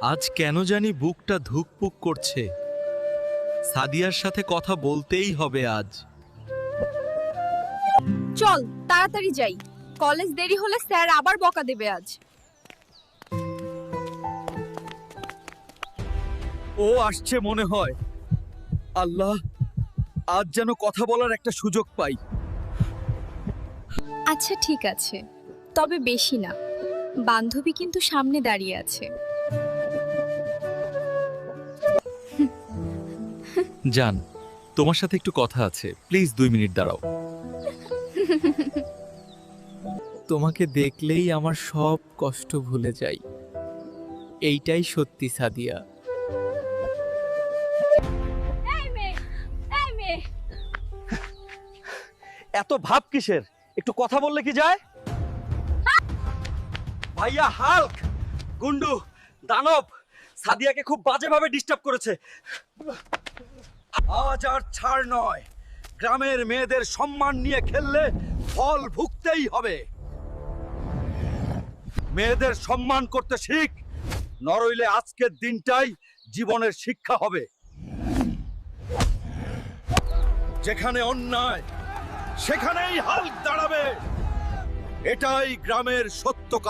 আজ কেন জানি বুকটা ধুকপুক করছে। সাদিয়ার সাথে কথা বলতেই হবে আজ। চল তাড়াতাড়ি যাই, কলেজ দেরি হলে স্যার আবার বকা দেবে আজ। ও আসছে মনে হয়। আল্লাহ, আজ যেন কথা বলার একটা সুযোগ পাই। আচ্ছা ঠিক আছে, তবে বেশি না, বান্ধবী কিন্তু সামনে দাঁড়িয়ে আছে। জান, তোমার সাথে একটু কথা আছে, প্লিজ 2 মিনিট দাঁড়াও। তোমাকে দেখলেই আমার সব কষ্ট ভুলে যাই। এইটাই সত্যি সাদিয়া। এত ভাব কিসের? একটু কথা বললে কি যায়? ভাইয়া হাল্ক, গুন্ডু, দানব সাদিয়াকে খুব বাজেভাবে ডিস্টার্ব করেছে। আজ আর ছাড় নয়। গ্রামের মেয়েদের সম্মান নিয়ে খেললে ফল ভুগতেই হবে। মেয়েদের সম্মান করতে শিখ, নরইলে আজকের দিনটাই জীবনের শিক্ষা হবে। যেখানে অন্যায় সেখানেই হাল্ক দাঁড়াবে। এটাই গ্রামের সত্যকার